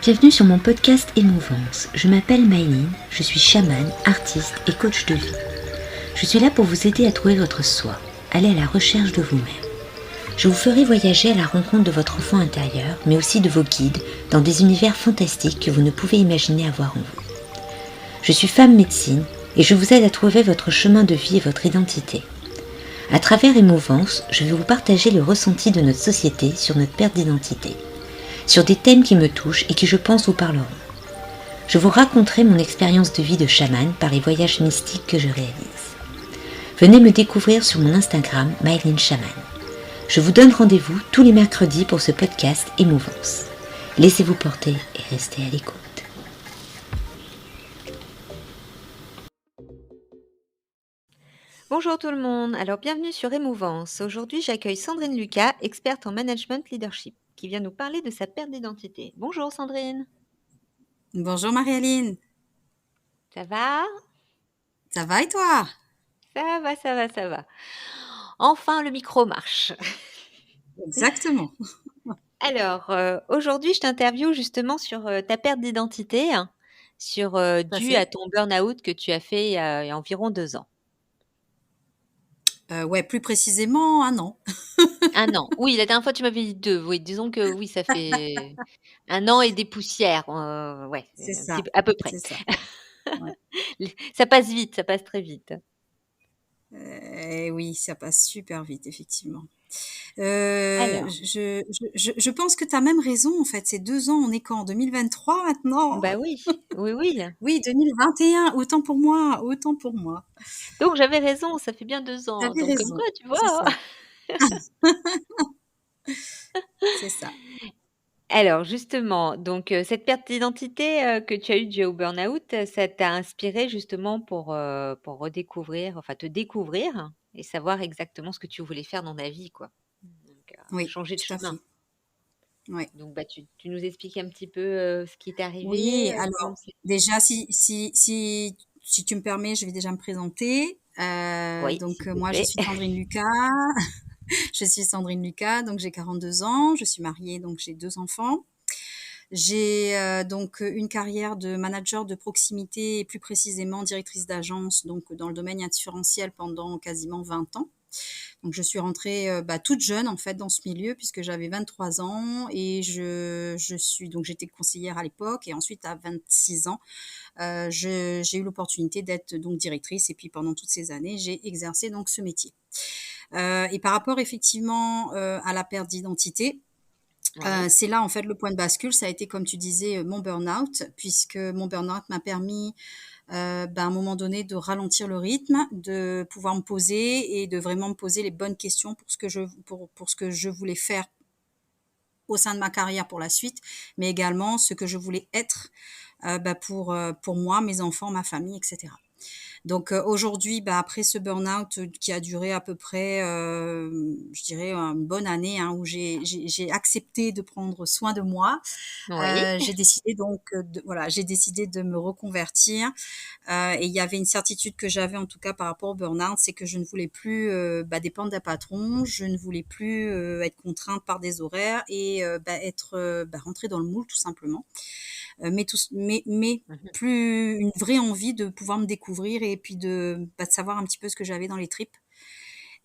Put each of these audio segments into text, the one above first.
Bienvenue sur mon podcast Émouvance. Je m'appelle Maëline, je suis chamane, artiste et coach de vie. Je suis là pour vous aider à trouver votre soi, aller à la recherche de vous-même. Je vous ferai voyager à la rencontre de votre enfant intérieur, mais aussi de vos guides, dans des univers fantastiques que vous ne pouvez imaginer avoir en vous. Je suis femme médecine et je vous aide à trouver votre chemin de vie et votre identité. À travers Émouvance, je vais vous partager le ressenti de notre société sur notre perte d'identité, sur des thèmes qui me touchent et qui je pense vous parleront. Je vous raconterai mon expérience de vie de chamane par les voyages mystiques que je réalise. Venez me découvrir sur mon Instagram, Maëline Chamane. Je vous donne rendez-vous tous les mercredis pour ce podcast Émouvance. Laissez-vous porter et restez à l'écoute. Bonjour tout le monde, alors bienvenue sur Émouvance. Aujourd'hui j'accueille Sandrine Lucas, experte en management leadership, qui vient nous parler de sa perte d'identité. Bonjour Sandrine. Bonjour Marie-Aline, Ça va? ça va et toi? Ça va. Enfin le micro marche. Exactement. Alors aujourd'hui je t'interviewe justement sur ta perte d'identité, Tout à due à fait. ton burn-out que tu as fait il y a environ 2 ans. Ouais, plus précisément un an. 1 an. Oui, la dernière fois tu m'avais dit 2. Oui, disons que oui, ça fait 1 an et des poussières. Ouais, C'est un petit ça, peu, à peu près. c'est ça. Ouais. Ça passe vite, ça passe très vite. Oui, ça passe super vite, effectivement. Alors, Je pense que tu as même raison, en fait. C'est 2 ans, on est quand? En 2023 maintenant? bah oui, oui. Oui, 2021, autant pour moi, autant pour moi. Donc j'avais raison, ça fait bien 2 Tu ans. avais Donc comme quoi, raison, tu c'est vois. ça, c'est ça. Alors justement, donc cette perte d'identité que tu as eue due au burn-out, ça t'a inspiré justement pour redécouvrir, enfin te découvrir et savoir exactement ce que tu voulais faire dans ta vie, quoi. Donc Oui, changer de tout à chemin. fait. Ouais. Donc bah tu nous expliques un petit peu ce qui t'est Oui, arrivé, comment alors c'est. déjà, si tu me permets, je vais déjà me présenter. Oui, s'il te Moi, je plaît. suis Sandrine Lucas. Je suis Sandrine Lucas, donc j'ai 42 ans. Je suis mariée, donc j'ai 2 enfants. J'ai une carrière de manager de proximité et plus précisément directrice d'agence donc dans le domaine assurantiel pendant quasiment 20 ans. Donc je suis rentrée toute jeune en fait dans ce milieu puisque j'avais 23 ans et j'étais conseillère à l'époque et ensuite à 26 ans j'ai eu l'opportunité d'être donc directrice et puis pendant toutes ces années j'ai exercé donc ce métier. Et par rapport effectivement à la perte d'identité, Oui, c'est là en fait le point de bascule, ça a été comme tu disais mon burn-out puisque mon burn-out m'a permis à un moment donné de ralentir le rythme, de pouvoir me poser et de vraiment me poser les bonnes questions pour ce que je voulais faire au sein de ma carrière pour la suite, mais également ce que je voulais être pour moi, mes enfants, ma famille, etc. Donc aujourd'hui, après ce burn-out qui a duré à peu près, je dirais, une bonne année, hein, où j'ai accepté de prendre soin de moi, oui, j'ai décidé donc j'ai décidé de me reconvertir. Et il y avait une certitude que j'avais en tout cas par rapport au burn-out, c'est que je ne voulais plus dépendre d'un patron, je ne voulais plus être contrainte par des horaires et être rentrée dans le moule tout simplement. Mais mhm, plus une vraie envie de pouvoir me découvrir et puis de savoir un petit peu ce que j'avais dans les tripes.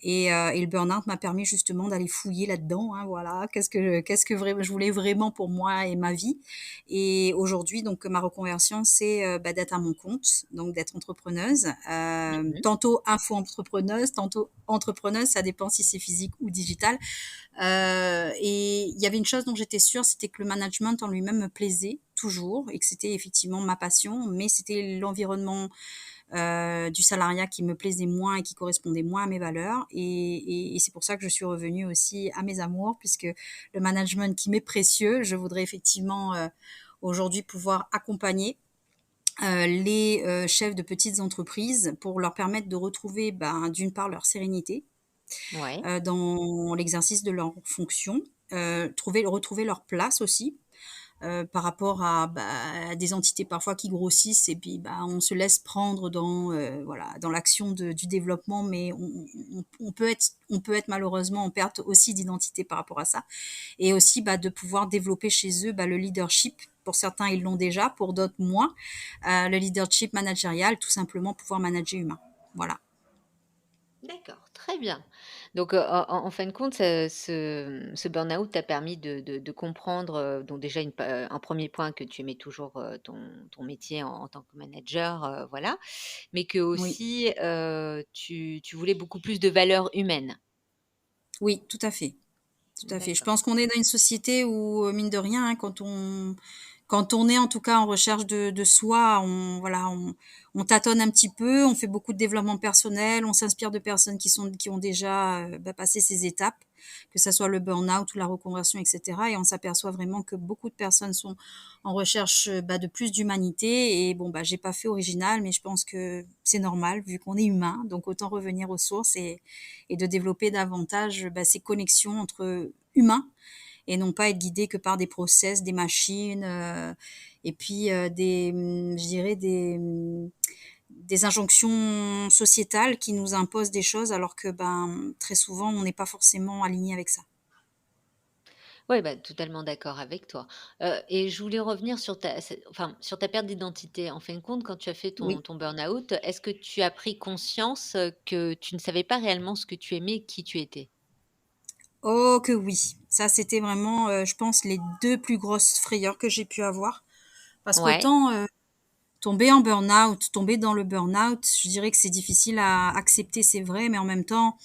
Et le burn-out m'a permis justement d'aller fouiller là-dedans, hein, voilà, je voulais vraiment pour moi et ma vie. Et aujourd'hui, donc ma reconversion, c'est d'être à mon compte, donc d'être entrepreneuse, mhm. tantôt info-entrepreneuse, tantôt entrepreneuse, ça dépend si c'est physique ou digital. Et il y avait une chose dont j'étais sûre, c'était que le management en lui-même me plaisait toujours et que c'était effectivement ma passion, mais c'était l'environnement du salariat qui me plaisait moins et qui correspondait moins à mes valeurs. Et c'est pour ça que je suis revenue aussi à mes amours, puisque le management qui m'est précieux, je voudrais effectivement aujourd'hui pouvoir accompagner les chefs de petites entreprises pour leur permettre de retrouver d'une part leur sérénité Ouais, dans l'exercice de leurs fonctions, retrouver leur place aussi, par rapport à des entités parfois qui grossissent et puis on se laisse prendre dans l'action du développement, mais on peut être malheureusement en perte aussi d'identité par rapport à ça, et aussi de pouvoir développer chez eux le leadership. Pour certains, ils l'ont déjà, pour d'autres, moins. Le leadership managérial, tout simplement pouvoir manager humain. Voilà. D'accord, très bien. Donc, en fin de compte, ce burn-out t'a permis de comprendre, donc déjà un 1er point que tu aimais toujours, ton métier en tant que manager, voilà, mais que Oui. aussi, tu voulais beaucoup plus de valeurs humaines. Oui, tout à fait. Tout à fait. Je D'accord. pense qu'on est dans une société où, mine de rien, hein, quand on est en tout cas en recherche de soi, on tâtonne un petit peu, on fait beaucoup de développement personnel, on s'inspire de personnes qui ont déjà passé ces étapes, que ça soit le burn-out ou la reconversion, etc. Et on s'aperçoit vraiment que beaucoup de personnes sont en recherche de plus d'humanité. Et bon, j'ai pas fait original, mais je pense que c'est normal vu qu'on est humain. Donc autant revenir aux sources et de développer davantage ces connexions entre humains et non pas être guidé que par des process, des machines, et puis je dirais des injonctions sociétales qui nous imposent des choses alors que très souvent on n'est pas forcément aligné avec ça. Ouais, totalement d'accord avec toi. Et je voulais revenir sur ta perte d'identité. En fin de compte, quand tu as fait Oui. ton burn-out, est-ce que tu as pris conscience, que tu ne savais pas réellement ce que tu aimais, qui tu étais? Oh que oui, ça c'était vraiment, je pense, les deux plus grosses frayeurs que j'ai pu avoir. Parce Ouais, qu'autant tomber en burn-out, tomber dans le burn-out, je dirais que c'est difficile à accepter, c'est vrai, mais en même temps,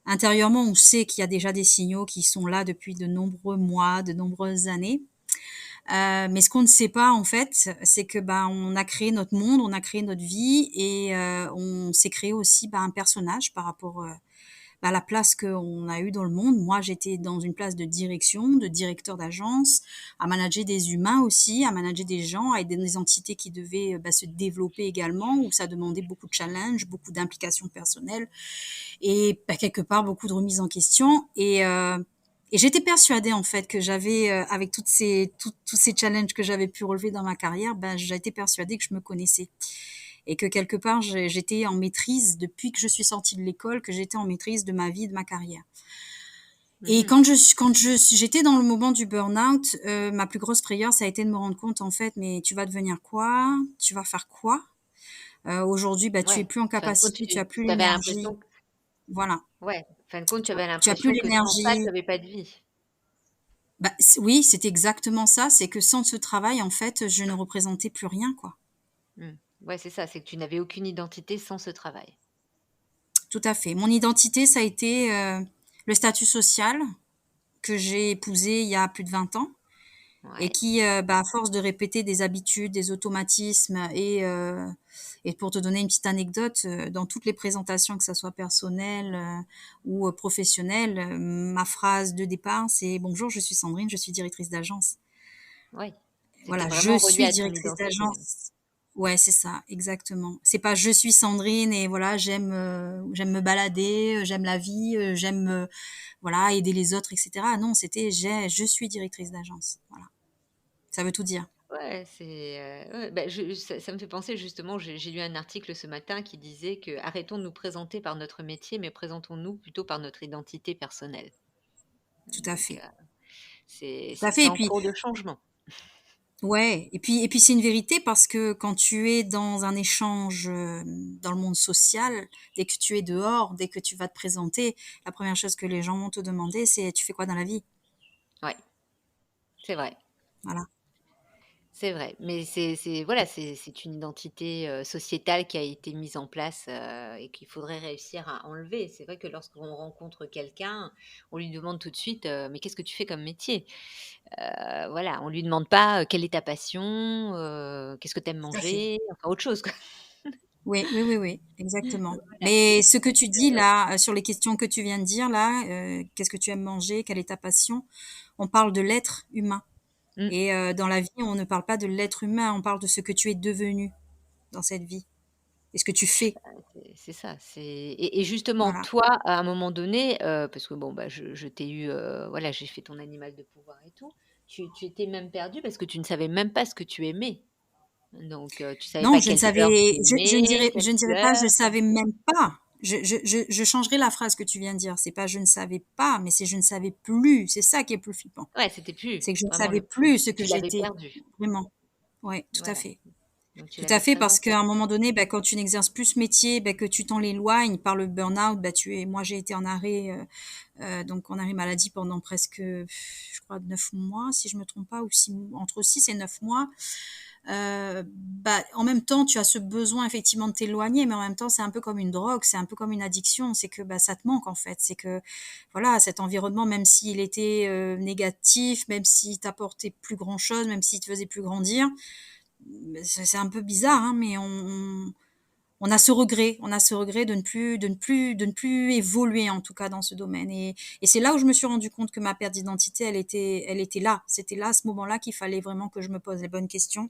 intérieurement, on sait qu'il y a déjà des signaux qui sont là depuis de nombreux mois, de nombreuses années. Mais ce qu'on ne sait pas en fait, c'est que on a créé notre monde, on a créé notre vie et on s'est créé aussi un personnage par rapport à la place qu'on a eue dans le monde. Moi, j'étais dans une place de direction, de directeur d'agence, à manager des humains aussi, à manager des gens, à aider des entités qui devaient se développer également, où ça demandait beaucoup de challenges, beaucoup d'implications personnelles et quelque part beaucoup de remises en question. Et j'étais persuadée en fait que j'avais, avec tous ces challenges que j'avais pu relever dans ma carrière, j'étais persuadée que je me connaissais et que quelque part j'étais en maîtrise depuis que je suis sortie de l'école, que j'étais en maîtrise de ma vie, de ma carrière. Et mmh. j'étais dans le moment du burn-out, ma plus grosse frayeur, ça a été de me rendre compte en fait, mais tu vas devenir quoi? Tu vas faire quoi? Aujourd'hui, tu es Ouais, plus en en fin de compte, capacité, tu as plus tu avais l'énergie. l'impression q Voilà. ouais, en fin de compte, tu avais Tu as plus l'impression que sans ça, tu l'énergie. avais pas de vie. Oui, c'est exactement ça. C'est que sans ce travail, en fait, je ne représentais plus rien, quoi. Mmh. Ouais, c'est ça, c'est que tu n'avais aucune identité sans ce travail. Tout à fait. Mon identité, ça a été le statut social que j'ai épousé il y a plus de 20 ans et Ouais, qui, à force de répéter des habitudes, des automatismes et pour te donner une petite anecdote, dans toutes les présentations, que ça soit personnelle ou professionnelle, ma phrase de départ, c'est: «Bonjour, je suis Sandrine, je suis directrice d'agence». ouais, c'était Voilà, je vraiment relié suis à ton directrice identité. d'agence. Ouais, c'est ça, exactement. C'est pas je suis Sandrine et voilà, j'aime me balader, j'aime la vie, j'aime voilà, aider les autres, etc. Non, c'était je suis directrice d'agence. Voilà, ça veut tout dire. Ouais, ouais, ça me fait penser justement, j'ai lu un article ce matin qui disait que: «Arrêtons de nous présenter par notre métier, mais présentons-nous plutôt par notre identité personnelle». Tout à Donc fait, tout à fait. c'est Et en puis cours de changement. ouais, et puis c'est une vérité parce que quand tu es dans un échange dans le monde social, dès que tu es dehors, dès que tu vas te présenter, la première chose que les gens vont te demander, c'est tu fais quoi dans la vie? Ouais, c'est vrai. Voilà. C'est vrai, mais voilà, c'est une identité, sociétale qui a été mise en place, et qu'il faudrait réussir à enlever. C'est vrai que lorsqu'on rencontre quelqu'un, on lui demande tout de suite, «Mais qu'est-ce que tu fais comme métier?» Voilà, on lui demande pas, «Quelle est ta passion?» «Qu'est-ce que tu aimes Tout à fait. manger?» Enfin autre chose quoi. Oui, oui, oui, oui, exactement. Voilà, Mais ce que tu dis ouais. là, sur les questions que tu viens de dire là, qu'est-ce que tu aimes manger? Quelle est ta passion? On parle de l'être humain. Mmh. Et dans la vie, on ne parle pas de l'être humain, on parle de ce que tu es devenu dans cette vie et ce que tu fais. C'est ça, et justement Voilà. toi, à un moment donné, parce que bon, je t'ai eu, voilà, j'ai fait ton animal de pouvoir et tout. tu étais même perdue parce que tu ne savais même pas ce que tu aimais. Donc, tu savais Non, pas quelle fleur tu aimais, quelle je ne dirais pas, je couleur. savais même pas. Je changerai la phrase que tu viens de dire. C'est pas je ne savais pas, mais c'est je ne savais plus. C'est ça qui est plus flippant. Ouais, c'était plus C'est que je ne vraiment savais le plus. plus ce que Tu l'avais j'étais. perdu. Vraiment. Ouais, tout à Voilà. fait. Donc, tu Tout à l'avais fait, très parce qu'à un perdu. moment donné, bah, quand tu n'exerces plus ce métier, bah, que tu t'en l'éloignes par le burn-out, bah, moi j'ai été en arrêt, donc en arrêt maladie pendant presque, je crois, 9 mois, si je me trompe pas, ou entre 6 et 9 mois. Bah, en même temps, tu as ce besoin effectivement de t'éloigner, mais en même temps, c'est un peu comme une drogue, c'est un peu comme une addiction. C'est que bah, ça te manque en fait. C'est que voilà, cet environnement, même s'il était négatif, même s'il t'apportait plus grand chose, même s'il te faisait plus grandir, c'est un peu bizarre, hein, mais on a ce regret de ne plus évoluer en tout cas dans ce domaine. Et c'est là où je me suis rendu compte que ma perte d'identité, elle était là. C'était là, à ce moment-là, qu'il fallait vraiment que je me pose les bonnes questions.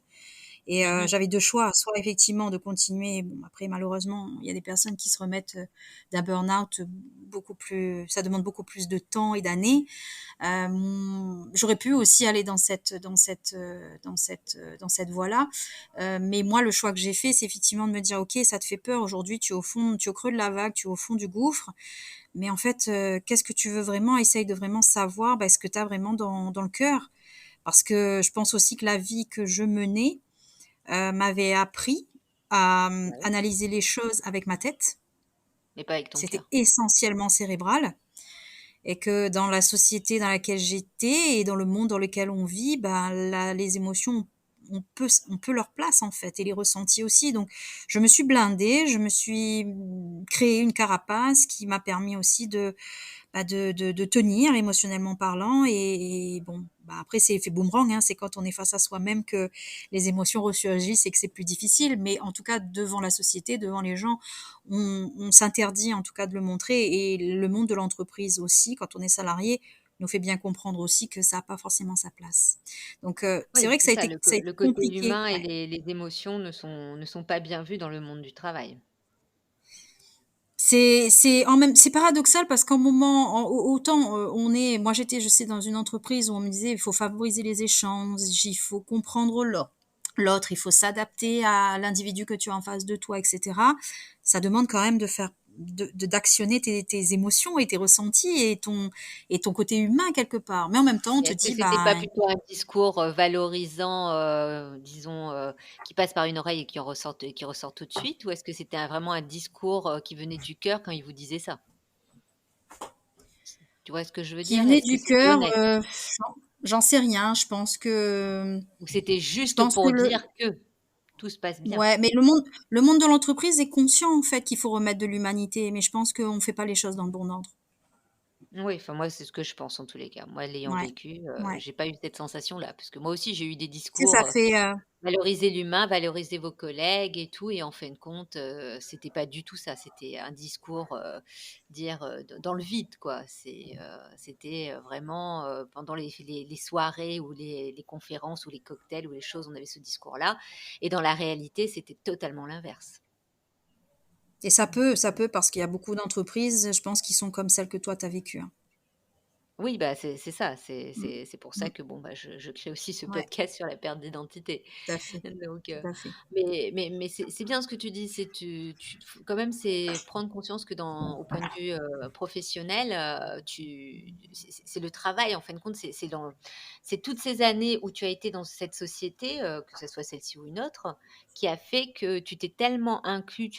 Et Mhm. j'avais deux choix, soit effectivement de continuer. Bon, après, malheureusement, il y a des personnes qui se remettent d'un burn-out beaucoup plus, ça demande beaucoup plus de temps et d'années. J'aurais pu aussi aller dans cette voie-là, mais moi, le choix que j'ai fait, c'est effectivement de me dire, ok, ça te fait peur aujourd'hui, tu es au fond, tu es au creux de la vague, tu es au fond du gouffre, mais en fait, qu'est-ce que tu veux vraiment? Essaye de vraiment savoir ce que tu as vraiment dans le cœur, parce que je pense aussi que la vie que je menais m'avait appris à Ouais. analyser les choses avec ma tête. Mais pas avec ton C'était cœur. essentiellement cérébral. Et que dans la société dans laquelle j'étais et dans le monde dans lequel on vit, les émotions, on peut leur place en fait, et les ressentis aussi. Donc, je me suis blindée, je me suis créé une carapace qui m'a permis aussi de tenir émotionnellement parlant. Et bon, après, c'est effet boomerang, hein, c'est quand on est face à soi-même que les émotions ressurgissent et que c'est plus difficile. Mais en tout cas, devant la société, devant les gens, on s'interdit en tout cas de le montrer. Et le monde de l'entreprise aussi, quand on est salarié, nous fait bien comprendre aussi que ça n'a pas forcément sa place. Donc, c'est Oui, vrai que c'est ça, ça a été le côté compliqué. humain et Ouais. les émotions ne sont pas bien vues dans le monde du travail. C'est paradoxal parce qu'en autant moi j'étais, je sais, dans une entreprise où on me disait il faut favoriser les échanges, il faut comprendre l'autre, il faut s'adapter à l'individu que tu as en face de toi, etc. Ça demande quand même d'actionner tes émotions et tes ressentis et ton côté humain quelque part. Mais en même temps, on Et te est-ce que dit, c'était pas plutôt un discours, valorisant, disons, qui passe par une oreille et qui ressort tout de suite? Ou est-ce que c'était vraiment un discours, qui venait du cœur quand il vous disait ça? Tu vois ce que je veux qui dire? venait Est-ce que du c'était cœur, honnête? j'en sais rien. Ou c'était Je juste pense que pour dire que tout se passe bien? Ouais, mais le monde de l'entreprise est conscient en fait qu'il faut remettre de l'humanité, mais je pense qu'on fait pas les choses dans le bon ordre. Oui, enfin moi, c'est ce que je pense en tous les cas. Moi, l'ayant Ouais, vécu, ouais. j'ai pas eu cette sensation-là, parce que moi aussi j'ai eu des Tu sais, ça discours, fait. valoriser l'humain, valoriser vos collègues et tout, et en fin de compte, c'était pas du tout ça. C'était un discours, dire, dans le vide, quoi. C'était, vraiment, pendant les soirées ou les conférences ou les cocktails ou les choses, on avait ce discours-là, et dans la réalité, c'était totalement l'inverse. Et ça peut parce qu'il y a beaucoup d'entreprises, je pense, qui sont comme celles que toi t'as vécues, hein. Oui, bah, c'est ça, Mm, c'est pour ça mm. que bon, bah, je crée aussi ce Ouais, podcast sur la perte d'identité. tout à fait, Donc, tout à fait. mais c'est bien ce que tu dis, c'est quand même, c'est prendre conscience que au point de vue, professionnel, c'est le travail en fin de compte, c'est toutes ces années où tu as été dans cette société, que ce soit celle-ci ou une autre, qui a fait que tu t'es tellement inclus,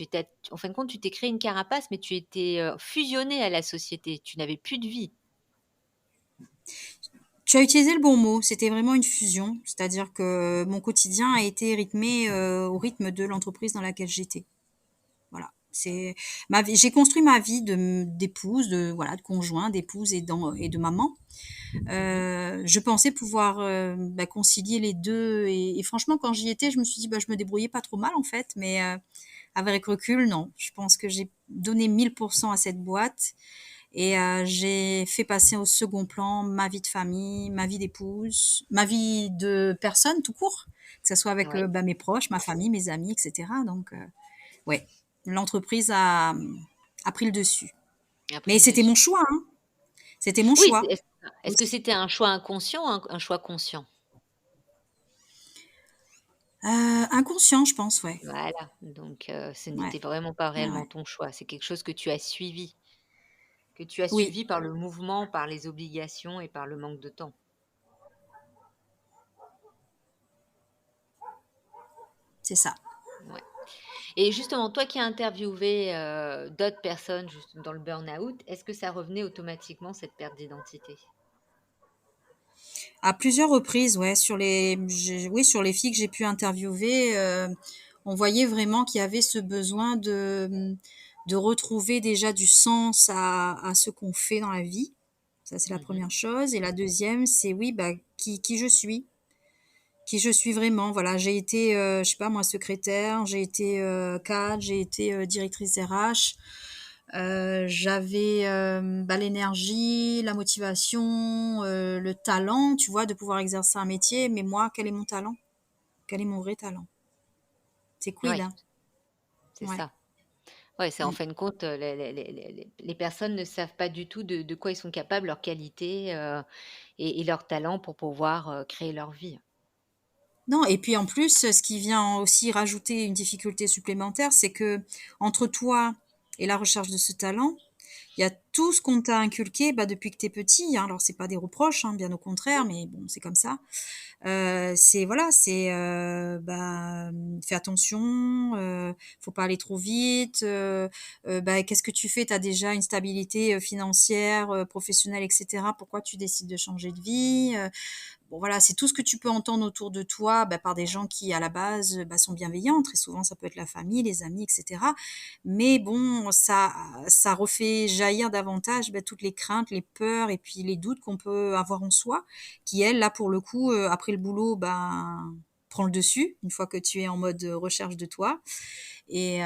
en fin de compte, tu t'es créé une carapace, mais tu étais, fusionné à la société, tu n'avais plus de vie. Tu as utilisé le bon mot, c'était vraiment une fusion, c'est-à-dire que mon quotidien a été rythmé au rythme de l'entreprise dans laquelle j'étais. Voilà. C'est ma vie. J'ai construit ma vie d'épouse, de conjoint, d'épouse et de maman. Mmh. Je pensais pouvoir concilier les deux. Et franchement, quand j'y étais, je me suis dit, je me débrouillais pas trop mal en fait. Mais avec recul, non. Je pense que j'ai donné 1000% à cette boîte. Et j'ai fait passer au second plan ma vie de famille, ma vie d'épouse, ma vie de personne tout court, que ce soit avec Ouais, mes proches, ma famille, mes amis, etc. Donc, ouais, l'entreprise a pris le dessus. a pris Mais le c'était mon dessus. choix, hein. C'était mon Oui, choix. Est-ce que c'était un choix inconscient ou un choix conscient? Inconscient, je pense, ouais. Voilà, donc ce Ouais, n'était vraiment pas ouais, réellement ouais. ton choix. C'est quelque chose que tu as Oui, suivi par le mouvement, par les obligations et par le manque de temps. c'est ça. Ouais. Et justement, toi qui as interviewé, d'autres personnes juste dans le burn-out, est-ce que ça revenait automatiquement cette perte d'identité? À plusieurs reprises, ouais, oui, sur les filles que j'ai pu interviewer, on voyait vraiment qu'il y avait ce besoin de retrouver déjà du sens à ce qu'on fait dans la vie. Ça, c'est la Mmh. première chose. Et la deuxième, c'est oui, bah, qui je suis. Qui je suis vraiment. Voilà, j'ai été, je sais pas moi, secrétaire, j'ai été cadre, j'ai été directrice RH. J'avais bah, l'énergie, la motivation, le talent, tu vois, de pouvoir exercer un métier. Mais moi, quel est mon talent? Quel est mon vrai talent? C'est quid, Ouais, hein? c'est Ouais. ça. Ouais, c'est en Mm. fin de compte, les personnes ne savent pas du tout de quoi ils sont capables, leurs qualités, et leurs talents pour pouvoir, créer leur vie. Non, et puis en plus, ce qui vient aussi rajouter une difficulté supplémentaire, c'est que entre toi et la recherche de ce talent, il y a tout ce qu'on t'a inculqué bah, depuis que tu es petit. Hein. Alors, c'est pas des reproches, hein, bien au contraire, mais bon, c'est comme ça. C'est voilà, c'est bah, fais attention, faut pas aller trop vite. Bah, qu'est-ce que tu fais? Tu as déjà une stabilité financière, professionnelle, etc. Pourquoi tu décides de changer de vie? Bon voilà, c'est tout ce que tu peux entendre autour de toi bah, par des gens qui à la base bah, sont bienveillants. Très souvent, ça peut être la famille, les amis, etc. Mais bon, ça refait jaillir davantage bah, toutes les craintes, les peurs et puis les doutes qu'on peut avoir en soi, qui elle, là pour le coup, après le boulot, ben prend le dessus une fois que tu es en mode recherche de toi et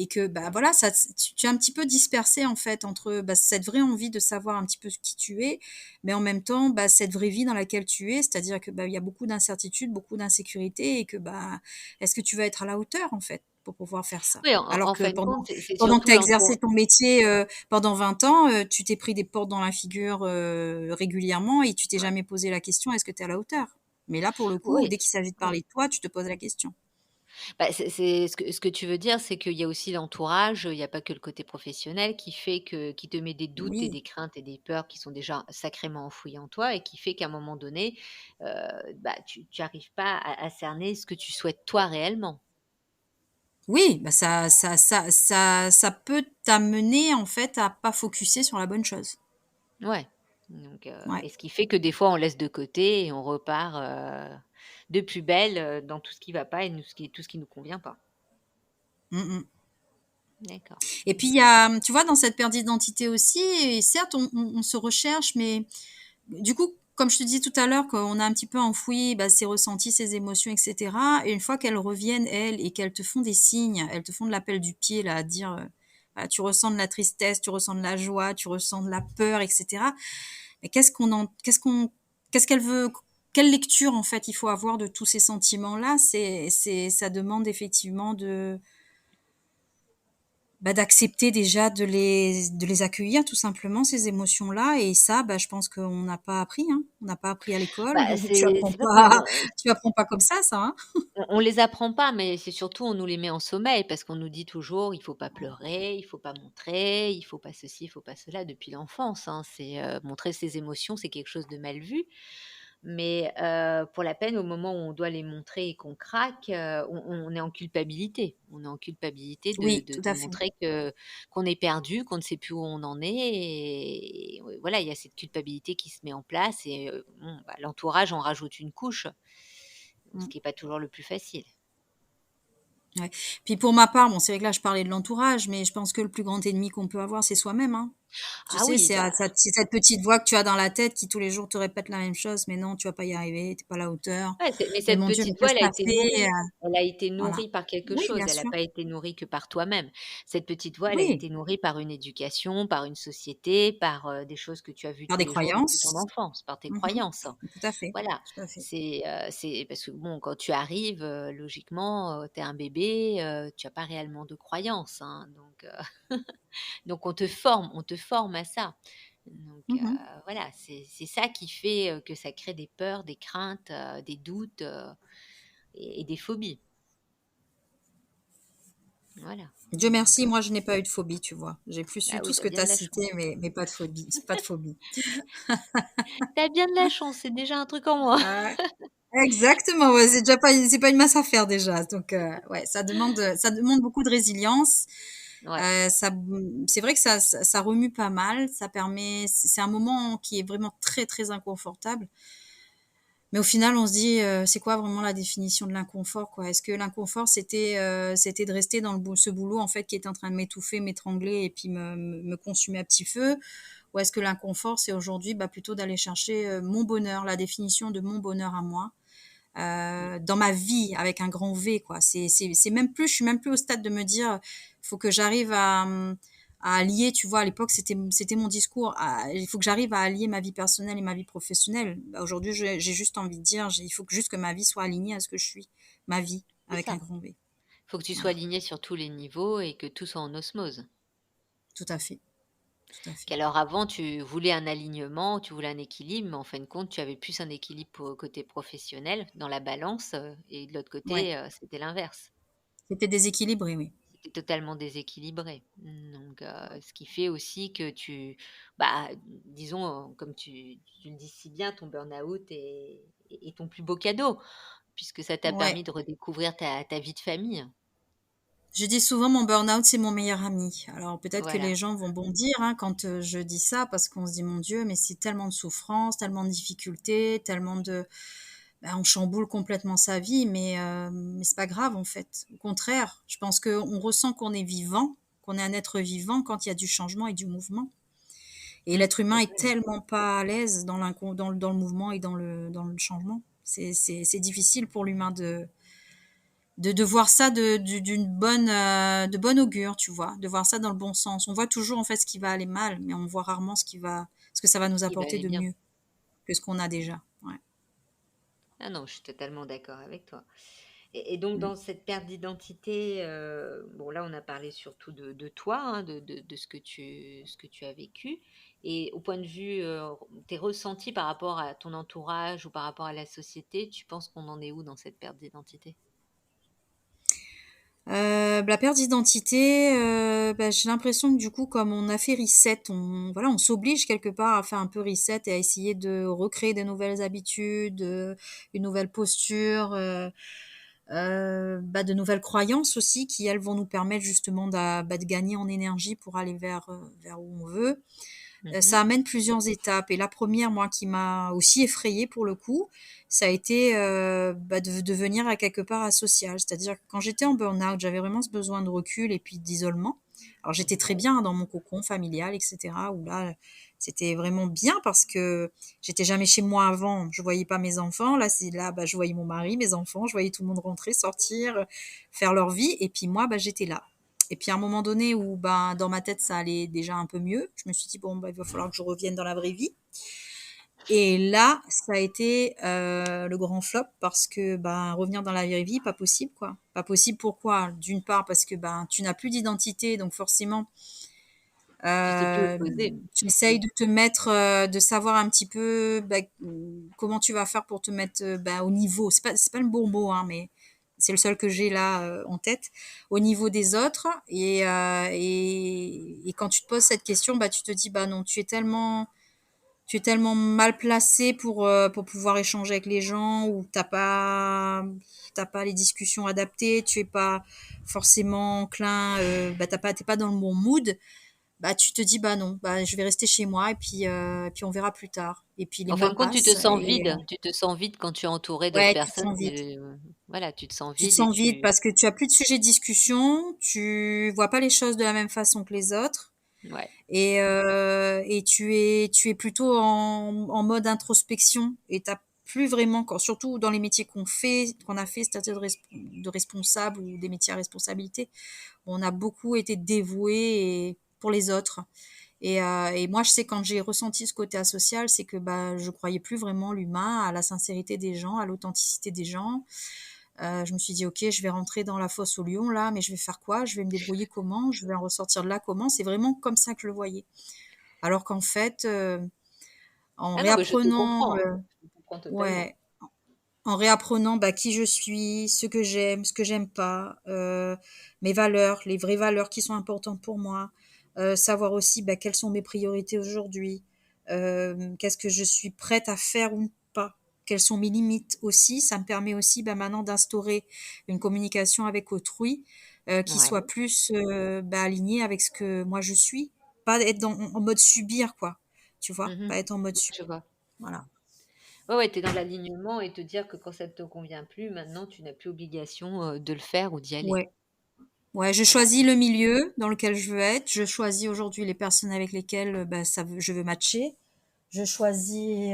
que bah voilà ça tu es un petit peu dispersé en fait entre bah, cette vraie envie de savoir un petit peu qui tu es mais en même temps bah, cette vraie vie dans laquelle tu es, c'est-à-dire que bah il y a beaucoup d'incertitudes, beaucoup d'insécurité et que bah est-ce que tu vas être à la hauteur en fait pour pouvoir faire ça, Oui, alors en que fin de compte, c'est pendant que surtout tu as exercé ton métier pendant 20 ans, tu t'es pris des portes dans la figure régulièrement et tu t'es ouais. jamais posé la question est-ce que tu es à la hauteur, mais là pour le coup Oui, dès qu'il s'agit de parler de toi tu te poses la question. bah, c'est ce que tu veux dire, c'est qu'il y a aussi l'entourage, il y a pas que le côté professionnel qui te met des doutes et Oui. des craintes et des peurs qui sont déjà sacrément enfouies en toi et qui fait qu'à un moment donné, heu, bah, tu arrives pas à cerner ce que tu souhaites toi réellement. Oui, bah ça peut t'amener en fait à pas focuser sur la bonne chose. Ouais, donc Ouais. et ce qui fait que des fois on laisse de côté et on repart, de plus belle, dans tout ce qui va pas et nous tout ce qui nous convient pas. Mmh mh. D'accord. Et puis il y a, tu vois, dans cette perte d'identité aussi, et certes on se recherche, mais du coup, comme je te disais tout à l'heure, qu'on a un petit peu enfoui, bah, ses ressentis, ses émotions et cetera et une fois qu'elles reviennent, elles, et qu'elles te font des signes, elles te font de l'appel du pied là, à dire, voilà, tu ressens de la tristesse, tu ressens de la joie, tu ressens de la peur et cetera. Mais qu'est-ce qu'elle veut, quelle lecture en fait il faut avoir de tous ces sentiments-là? Ça demande effectivement bah, d'accepter déjà de les accueillir tout simplement ces émotions-là et ça, bah, je pense qu'on n'a pas appris, hein. On n'a pas appris à l'école. Bah, Tu apprends c'est pas qu'on pas tu apprends pas comme ça, hein. on les apprend pas, mais c'est surtout on nous les met en sommeil parce qu'on nous dit toujours: «Il faut pas pleurer, il faut pas montrer, il faut pas ceci, il faut pas cela» depuis l'enfance, hein. Montrer ses émotions, c'est quelque chose de mal vu. Mais pour la peine, au moment où on doit les montrer et qu'on craque, on est en culpabilité. On est en culpabilité de Oui, de tout de à fait. montrer qu'on est perdu, qu'on ne sait plus où on en est et ouais, voilà, il y a cette culpabilité qui se met en place et bon, bah, l'entourage en rajoute une couche, ce Mmh. qui est pas toujours le plus facile. Ouais. Puis pour ma part, bon, c'est vrai que là, je parlais de l'entourage, mais je pense que le plus grand ennemi qu'on peut avoir, c'est soi-même, hein. Tu Ah sais, oui, bah c'est cette petite voix que tu as dans la tête qui tous les jours te répète la même chose: «Mais non, tu vas pas y arriver, tu es pas à la hauteur. ouais, mais Mais cette mon Dieu, mais petite voix, qu'est-ce elle que a tu été as fait?» nourrie. Elle a été Voilà. nourrie par quelque Oui, chose, bien elle a sûr. pas été nourrie que par toi-même. Cette petite voix, elle a Oui, été nourrie par une éducation, par une société, par, des choses que tu as vues par tous des les jours depuis ton croyances. enfance, par tes Mmh croyances. mh. Tout à fait, Voilà, tout à fait. c'est parce que bon, quand tu arrives, logiquement, tu es un bébé, tu as pas réellement de croyances, hein, donc donc on te forme à ça. Donc Mhm. voilà, c'est ça qui fait que ça crée des peurs, des craintes, des doutes et des phobies. Voilà. Dieu Donc, merci, moi je n'ai pas eu de phobie, tu vois. J'ai plus eu ah tout oui, ce t'as que tu bien as de la cité, chance. mais pas de phobie. Pas de phobie. T'as bien de la chance, c'est déjà un truc en moins. Ouais. Exactement, ouais, c'est pas une masse à faire déjà. Donc ouais, ça demande beaucoup de résilience. Ouais, Ça, c'est vrai que ça remue pas mal. Ça permet, c'est un moment qui est vraiment très très inconfortable. Mais au final, on se dit, c'est quoi vraiment la définition de l'inconfort, quoi? Est-ce que l'inconfort, c'était de rester dans ce boulot en fait qui est en train de m'étouffer, m'étrangler et puis me consumer à petit feu? Ou est-ce que l'inconfort, c'est aujourd'hui bah, plutôt d'aller chercher mon bonheur, la définition de mon bonheur à moi? mmh, Dans ma vie avec un grand V, quoi. C'est même plus, je suis même plus au stade de me dire, il faut que j'arrive à allier, tu vois, à l'époque, c'était mon discours, il faut que j'arrive à allier ma vie personnelle et ma vie professionnelle. Bah, aujourd'hui, j'ai juste envie de dire, il faut que juste que ma vie soit alignée à ce que je suis, ma vie, c'est avec un ça. grand V. Faut que tu sois Voilà, aligné sur tous les niveaux et que tout soit en osmose. tout à fait, tout à fait. Qu'alors avant, tu voulais un alignement, tu voulais un équilibre, mais en fin de compte, tu avais plus un équilibre pour côté professionnel dans la balance, et de l'autre Ouais, côté, c'était l'inverse. c'était déséquilibré, oui. C'était totalement déséquilibré. Donc ce qui fait aussi que bah, disons, comme tu le dis si bien, ton burn-out est ton plus beau cadeau, puisque ça t'a Ouais. permis de redécouvrir ta vie de famille. Je dis souvent mon burn-out, c'est mon meilleur ami. Alors peut-être que Voilà, les gens vont bondir hein, quand je dis ça, parce qu'on se dit, mon Dieu, mais c'est tellement de souffrance, tellement de difficultés, tellement de... Ben, on chamboule complètement sa vie, mais c'est pas grave en fait. Au contraire, je pense qu'on ressent qu'on est vivant, qu'on est un être vivant quand il y a du changement et du mouvement. Et l'être humain est totalement. tellement pas à l'aise dans le mouvement et dans le changement. C'est difficile pour l'humain de voir ça d'une bonne de bonne augure, tu vois, de voir ça dans le bon sens. On voit toujours en fait ce qui va aller mal, mais on voit rarement ce que ça va nous Il va apporter aller de bien. mieux que ce qu'on a déjà. Ouais. Ah non, je suis totalement d'accord avec toi. Et donc, Mm. dans cette perte d'identité, bon, là, on a parlé surtout de toi, hein, de ce que tu as vécu. Et au point de vue, tes ressentis par rapport à ton entourage ou par rapport à la société, tu penses qu'on en est où dans cette perte d'identité? La perte d'identité, bah, j'ai l'impression que du coup, comme on a fait reset, voilà, on s'oblige quelque part à faire un peu reset et à essayer de recréer des nouvelles habitudes, une nouvelle posture, bah, de nouvelles croyances aussi qui, elles, vont nous permettre justement bah, de gagner en énergie pour aller vers où on veut. Ça Mhm. amène plusieurs étapes. Et la première, moi, qui m'a aussi effrayée pour le coup, ça a été bah, de devenir à quelque part asocial. C'est-à-dire que quand j'étais en burn-out, j'avais vraiment ce besoin de recul et puis d'isolement. Alors j'étais très Ouais. bien dans mon cocon familial, etc. Où là, c'était vraiment bien parce que j'étais jamais chez moi avant. Je voyais pas mes enfants. Là, bah, je voyais mon mari, mes enfants. Je voyais tout le monde rentrer, sortir, faire leur vie. Et puis moi, bah, j'étais là. Et puis à un moment donné où ben, dans ma tête ça allait déjà un peu mieux, je me suis dit bon bah, il va falloir que je revienne dans la vraie vie. Et là, ça a été le grand flop parce que ben, revenir dans la vraie vie, pas possible quoi. Pas possible pourquoi? D'une part parce que ben, tu n'as plus d'identité, donc forcément Tu sais plus où te euh, poser. tu essayes de te mettre, de savoir un petit peu ben, comment tu vas faire pour te mettre ben, au niveau. C'est pas le bon mot, hein, mais c'est le seul que j'ai là en tête, au niveau des autres. Et quand tu te poses cette question, bah, tu te dis, bah non, tu es tellement mal placé pour pouvoir échanger avec les gens ou t'as pas les discussions adaptées, tu es pas forcément enclin, bah, t'es pas dans le bon mood. Bah, tu te dis, bah non, bah, je vais rester chez moi et puis on verra plus tard. Et puis les En fin mois de compte, tu te passent sens et vide. Tu te sens vide quand tu es entouré d'autres ouais, tu te personnes. sens vide. Voilà, tu te sens Tu te vide et sens vide tu. parce que tu as plus de sujet de discussion, tu vois pas les choses de la même façon que les autres Ouais. et tu es plutôt en mode introspection et t'as plus vraiment, surtout dans les métiers qu'on a fait, c'est-à-dire de responsable ou des métiers à responsabilité, on a beaucoup été dévoués pour les autres. Et moi, je sais quand j'ai ressenti ce côté asocial, c'est que bah, je croyais plus vraiment l'humain, à la sincérité des gens, à l'authenticité des gens. Je me suis dit, ok, je vais rentrer dans la fosse au lion là, mais je vais faire quoi? Je vais me débrouiller comment? Je vais en ressortir de là comment? C'est vraiment comme ça que je le voyais. Alors qu'en fait, en Ah non, mais je te réapprenant, comprends, hein. Je te comprends totalement. ouais, en réapprenant bah, qui je suis, ce que j'aime pas, mes valeurs, les vraies valeurs qui sont importantes pour moi, savoir aussi bah, quelles sont mes priorités aujourd'hui, qu'est-ce que je suis prête à faire ou pas, quelles sont mes limites aussi. Ça me permet aussi bah, maintenant d'instaurer une communication avec autrui qui soit Ouais. plus bah, alignée avec ce que moi je suis, pas être en mode subir quoi, tu vois, Mmh. pas être en mode Ouais, subir. je vois. Voilà. Ouais, ouais, tu es dans l'alignement et te dire que quand ça ne te convient plus, maintenant, tu n'as plus obligation, de le faire ou d'y aller. Ouais. Ouais, je choisis le milieu dans lequel je veux être. Je choisis aujourd'hui les personnes avec lesquelles bah, je veux matcher. Je choisis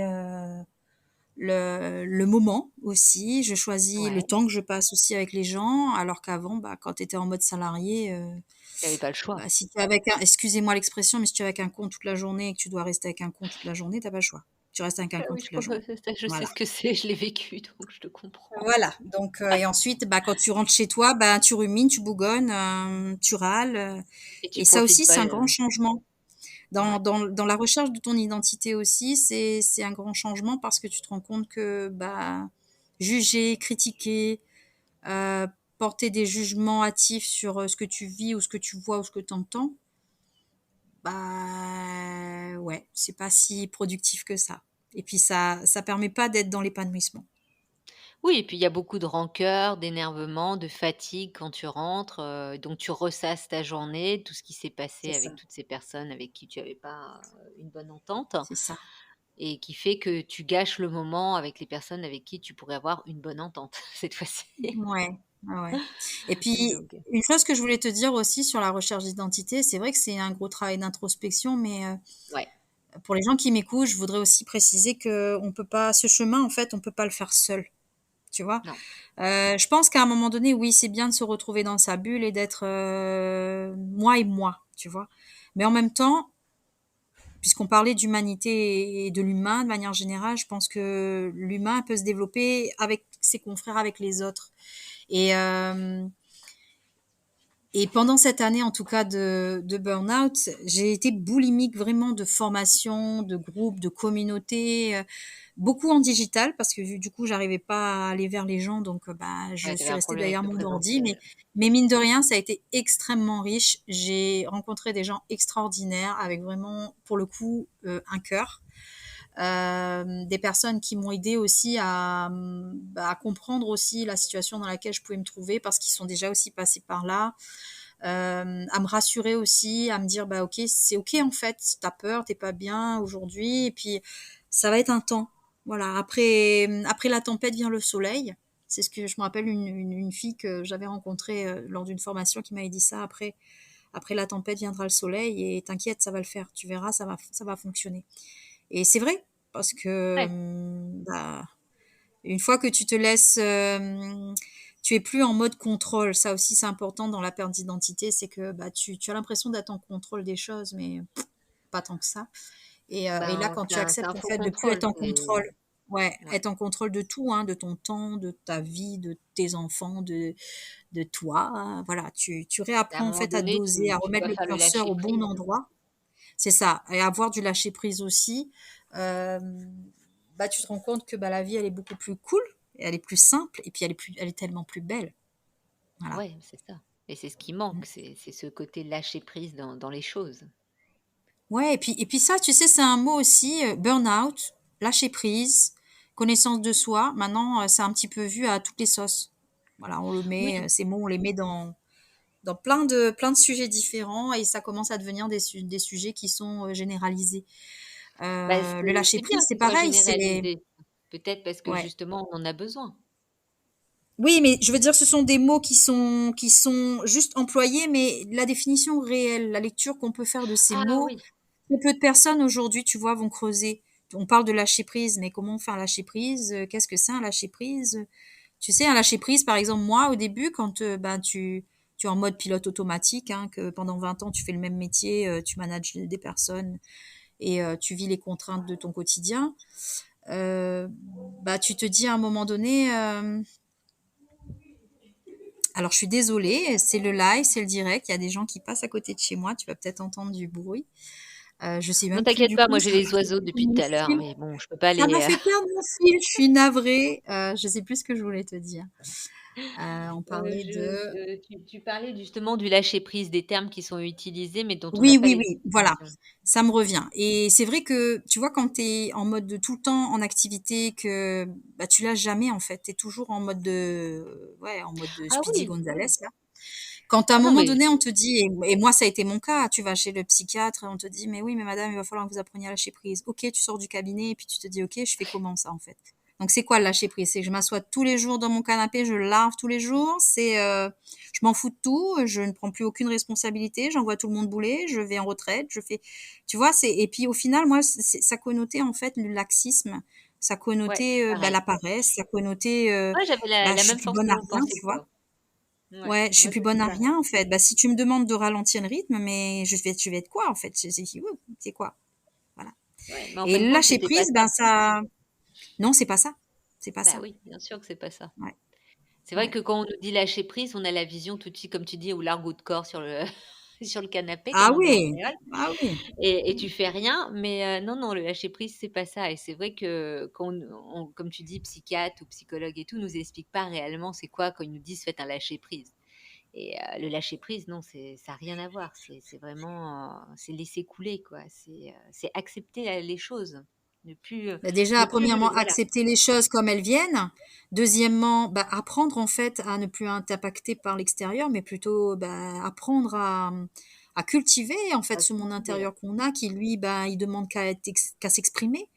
le moment aussi. Je choisis le Ouais. temps que je passe aussi avec les gens. Alors qu'avant, bah, quand tu étais en mode salarié, Tu avais pas le choix. bah, si tu es avec un, excusez-moi l'expression, mais si tu es avec un con toute la journée et que tu dois rester avec un con toute la journée, t'as pas le choix. Tu restes avec un Ah con oui, toute la journée. je sais Voilà. ce que c'est, je l'ai vécu, donc je te comprends. Voilà. Donc, et ensuite, bah, quand tu rentres chez toi, bah, tu rumines, tu bougonnes, tu râles. Et tu Et ça profites aussi, pas, c'est un grand changement. ouais. Dans la recherche de ton identité aussi, c'est un grand changement parce que tu te rends compte que bah, juger, critiquer, euh, porter des jugements hâtifs sur ce que tu vis ou ce que tu vois ou ce que tu entends, bah ouais, c'est pas si productif que ça. Et puis ça permet pas d'être dans l'épanouissement. Oui, et puis il y a beaucoup de rancœur, d'énervement, de fatigue quand tu rentres, donc tu ressasses ta journée, tout ce qui s'est C'est passé ça, avec toutes ces personnes avec qui tu avais pas, une bonne entente c'est ça. et qui fait que tu gâches le moment avec les personnes avec qui tu pourrais avoir une bonne entente cette fois-ci. Ouais, ouais, ouais. Et puis, Donc une chose que je voulais te dire aussi sur la recherche d'identité, c'est vrai que c'est un gros travail d'introspection, mais ouais, pour les gens qui m'écoutent, je voudrais aussi préciser que on peut pas, ce chemin, en fait, on peut pas le faire seul. Tu vois, non. je pense qu'à un moment donné, oui, c'est bien de se retrouver dans sa bulle et d'être moi et moi, tu vois. Mais en même temps, puisqu'on parlait d'humanité et de l'humain de manière générale, je pense que l'humain peut se développer avec ses confrères, avec les autres. Et et pendant cette année, en tout cas, de burn-out, j'ai été boulimique vraiment de formation, de groupe, de communauté, beaucoup en digital parce que du coup, j'arrivais pas à aller vers les gens, donc bah, je Ouais, tu suis avais un restée problème avec derrière le mon ordi. présentiel. Mais mine de rien, ça a été extrêmement riche. J'ai rencontré des gens extraordinaires avec vraiment, pour le coup, un cœur. Des personnes qui m'ont aidé aussi bah, à comprendre aussi la situation dans laquelle je pouvais me trouver parce qu'ils sont déjà aussi passés par là, à me rassurer aussi, à me dire bah ok c'est ok en fait, si t'as peur, t'es pas bien aujourd'hui, et puis ça va être un temps. Voilà, après la tempête vient le soleil. C'est ce que je me rappelle une fille que j'avais rencontrée lors d'une formation qui m'avait dit ça. Après la tempête viendra le soleil et t'inquiète, ça va le faire. Tu verras, ça va fonctionner. Et c'est vrai parce que Ouais. bah, une fois que tu te laisses, tu es plus en mode contrôle. Ça aussi, c'est important dans la perte d'identité, c'est que bah, tu as l'impression d'être en contrôle des choses, mais pas tant que ça. Et là, Ben, quand c'est tu un acceptes en faux fait de plus contrôle, être en c'est contrôle, ouais, ouais. être en contrôle de tout, hein, de ton temps, de ta vie, de tes enfants, de toi, hein, voilà, tu À un réapprends en moment fait à donné, doser, à tu remettre dois le faire le curseur lâcher au bon prise. endroit. C'est ça, et avoir du lâcher prise aussi. Euh, bah, tu te rends compte que bah, la vie, elle est beaucoup plus cool, et elle est plus simple, et puis elle est tellement plus belle. Voilà. Ouais, c'est ça et c'est ce qui manque, c'est ce côté lâcher prise dans les choses. Ouais, et puis ça, tu sais, c'est un mot aussi, burn-out, lâcher prise, connaissance de soi. Maintenant, c'est un petit peu vu à toutes les sauces. Voilà, on le met, Oui, ces mots, on les met dans plein de sujets différents et ça commence à devenir des sujets qui sont généralisés. bah, Le lâcher c'est bien prise, que c'est ce soit pareil, c'est, généralisé. Peut-être parce que ouais. justement on en a besoin. Oui, mais je veux dire, ce sont des mots qui sont juste employés, mais la définition réelle, la lecture qu'on peut faire de ces Ah mots, oui, très peu de personnes aujourd'hui, tu vois, vont creuser. On parle de lâcher prise, mais comment faire lâcher prise? Qu'est-ce que c'est un lâcher prise? Tu sais, un lâcher prise, par exemple, moi, au début, quand ben, tu es en mode pilote automatique, hein, que pendant 20 ans, tu fais le même métier, tu manages des personnes et tu vis les contraintes de ton quotidien, euh, bah, tu te dis à un moment donné, alors je suis désolée, c'est le live, c'est le direct, il y a des gens qui passent à côté de chez moi, tu vas peut-être entendre du bruit. Je sais Non, même plus t'inquiète du pas, coup, moi j'ai ça m'a les fait oiseaux perdre depuis mon tout à l'heure, fil. mais bon, je peux pas Ça m'a les. fait perdre mon fil, je suis navrée. Je sais plus ce que je voulais te dire. On parlait de... Tu parlais justement du lâcher prise, des termes qui sont utilisés, mais dont on n'a Oui, pas oui, les oui, voilà, définitions. ça me revient. Et c'est vrai que, tu vois, quand tu es en mode de tout le temps en activité, que bah, tu lâches jamais, en fait. Tu es toujours en mode de, ouais, en mode de Ah Speedy oui, Gonzales, oui. là. Quand à un Ah non, moment mais donné, on te dit, et moi, ça a été mon cas, tu vas chez le psychiatre, on te dit, mais oui, mais madame, il va falloir que vous appreniez à lâcher prise. Ok, tu sors du cabinet, et puis tu te dis, ok, je fais comment ça, en fait? Donc, c'est quoi le lâcher prise? C'est que je m'assois tous les jours dans mon canapé, je lave tous les jours, je m'en fous de tout, je ne prends plus aucune responsabilité, j'envoie tout le monde bouler, je vais en retraite, je fais, tu vois, et puis au final, moi, ça connotait, en fait, le laxisme, ça ouais, connotait, bah, pareil. la paresse, ça connotait, Ouais, j'avais la, bah, la je suis même plus bonne à force de rien, pensée tu que vois. toi. Ouais, Ouais, je suis moi plus c'était bonne à pareil. rien en fait. Bah, si tu me demandes de ralentir le rythme, mais je vais être quoi en fait? C'est quoi? Voilà. Ouais, mais en Et fin de compte, lâcher c'était pas prise, ça. ben ça, non, c'est pas ça. C'est pas Bah ça. oui, bien sûr que c'est pas ça. Ouais, C'est vrai ouais. que quand on nous dit lâcher prise, on a la vision tout de suite, comme tu dis, au largot de corps sur le sur le canapé, Ah comme on dit en oui, général, ah oui. et tu fais rien. Mais non, non, le lâcher prise, c'est pas ça. Et c'est vrai que quand comme tu dis, psychiatre ou psychologue et tout, nous explique pas réellement c'est quoi quand ils nous disent faites un lâcher prise. Et le lâcher prise, non, ça a rien à voir. C'est vraiment, c'est laisser couler, quoi. C'est accepter les choses. Ne plus, Bah, déjà, ne plus, premièrement, voilà. accepter les choses comme elles viennent. Deuxièmement, bah, apprendre en fait à ne plus être impacté par l'extérieur, mais plutôt bah, apprendre à cultiver en fait À ce monde cultiver, ouais. intérieur qu'on a, qui lui, bah, il demande qu'à s'exprimer.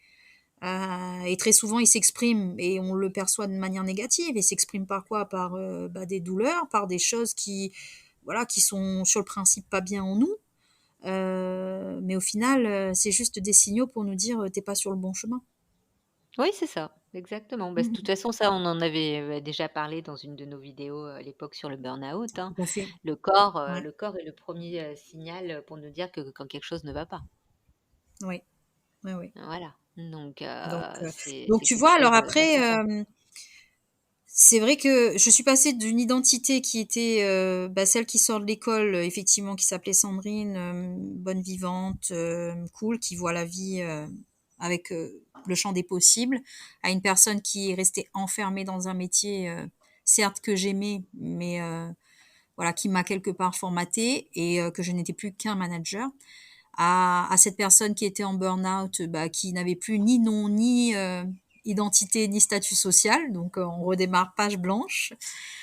Et très souvent, il s'exprime et on le perçoit de manière négative. Il s'exprime par quoi? Par bah, des douleurs, par des choses qui, voilà, qui sont sur le principe pas bien en nous. Mais au final, c'est juste des signaux pour nous dire t'es pas sur le bon chemin. Oui, c'est ça, exactement. Bah, de toute Mhm. façon, ça, on en avait déjà parlé dans une de nos vidéos à l'époque sur le burn-out, hein. Tout à fait. Ouais. Le corps est le premier signal pour nous dire que quand quelque chose ne va pas. Oui. Oui, oui. Voilà. Donc, Donc, c'est donc c'est tu quelque vois, chose alors après, d'important. c'est vrai que je suis passée d'une identité qui était bah, celle qui sort de l'école, effectivement, qui s'appelait Sandrine, bonne vivante, cool, qui voit la vie avec le champ des possibles, à une personne qui est restée enfermée dans un métier, certes que j'aimais, mais voilà, qui m'a quelque part formatée et que je n'étais plus qu'un manager. À cette personne qui était en burn-out, bah, qui n'avait plus ni nom, ni identité, ni statut social. Donc, on redémarre page blanche.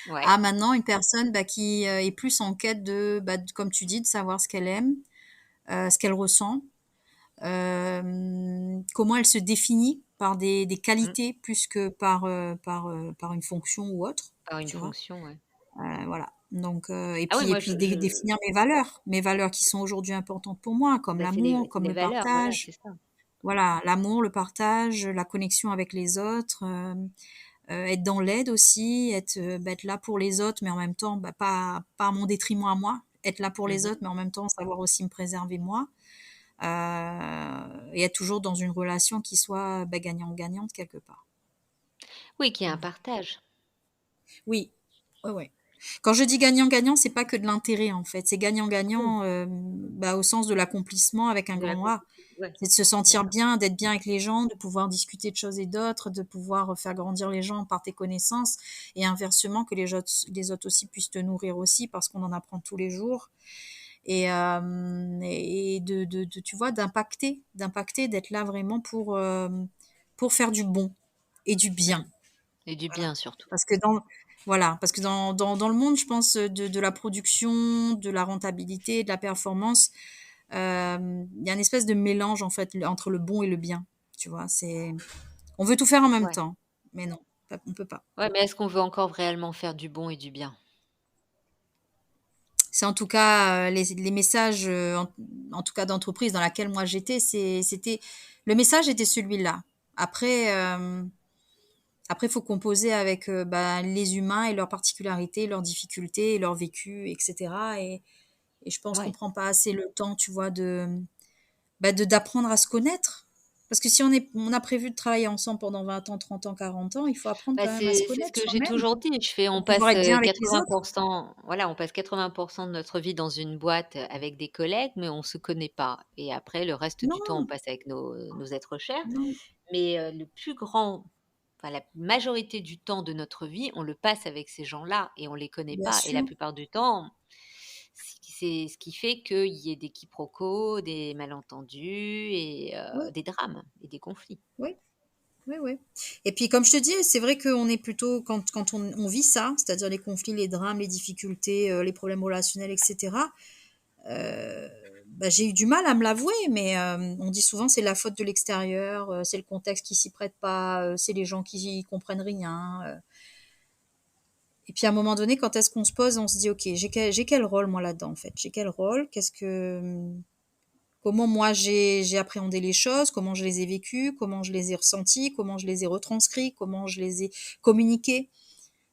Ouais. À maintenant, une personne bah, qui est plus en quête bah, comme tu dis, de savoir ce qu'elle aime, ce qu'elle ressent, comment elle se définit par des Mm. qualités plus que par une fonction ou autre, Par une tu vois. fonction, ouais. Voilà. Donc, Ah oui, et moi, puis définir mes valeurs qui sont aujourd'hui importantes pour moi, comme bah, c'est l'amour, comme les le valeurs, voilà, c'est partage. ça. Voilà, l'amour, le partage, la connexion avec les autres, être dans l'aide aussi, bah, être là pour les autres, mais en même temps, bah, pas à mon détriment à moi. Être là pour les Mhm. autres, mais en même temps savoir aussi me préserver moi. Et être toujours dans une relation qui soit bah, gagnant-gagnante quelque part. Oui, qui est un Voilà. partage. Oui, ouais, ouais. Quand je dis gagnant-gagnant, c'est pas que de l'intérêt en fait. C'est Oui, gagnant-gagnant bah, au sens de l'accomplissement avec un de la grand A. compétition. Ouais, C'est de se sentir d'accord. bien, d'être bien avec les gens, de pouvoir discuter de choses et d'autres, de pouvoir faire grandir les gens par tes connaissances et inversement que les autres aussi puissent te nourrir aussi parce qu'on en apprend tous les jours et tu vois, d'impacter, d'être là vraiment pour faire du bon et du Mm. bien. Et du Voilà. bien surtout. Parce que voilà, parce que dans le monde, je pense, de la production, de la rentabilité, de la performance, il y a une espèce de mélange, en fait, entre le bon et le bien. Tu vois, on veut tout faire en même Ouais. temps. Mais non, on peut pas. Ouais, mais est-ce qu'on veut encore réellement faire du bon et du bien? C'est en tout cas les messages, en tout cas d'entreprise dans laquelle moi j'étais, le message était celui-là. Après, il faut composer avec bah, les humains et leurs particularités, leurs difficultés, leur vécu, etc. Et je pense qu'on Ouais. prend pas assez le temps, tu vois, bah, d'apprendre à se connaître. Parce que si on a prévu de travailler ensemble pendant 20 ans, 30 ans, 40 ans, il faut apprendre Bah, quand même à se c'est ce connaître que j'ai soi-même toujours dit. On pour pouvoir passe, être bien avec les 80 autres. voilà, on passe 80 de notre vie dans une boîte, avec des collègues, mais on se connaît pas et après le reste du temps, on Non, passe avec nos êtres chers. non, Mais, le plus grand la majorité du temps de notre vie, on le passe avec ces gens-là et on les connaît bien pas et la sûr. plupart du temps, c'est ce qui fait qu'il y ait des quiproquos, des malentendus et Oui, des drames et des conflits. oui, oui, oui. Et puis, comme je te dis, c'est vrai qu'on est plutôt, quand on vit ça, c'est-à-dire les conflits, les drames, les difficultés, les problèmes relationnels, etc., euh, bah, j'ai eu du mal à me l'avouer, mais on dit souvent c'est la faute de l'extérieur, c'est le contexte qui s'y prête pas, c'est les gens qui y comprennent rien. Et puis à un moment donné, quand est-ce qu'on se pose, on se dit ok, j'ai quel rôle moi là-dedans en fait? J'ai quel rôle? Comment moi j'ai appréhendé les choses? Comment je les ai vécues? Comment je les ai ressenties? Comment je les ai retranscrits? Comment je les ai communiqués?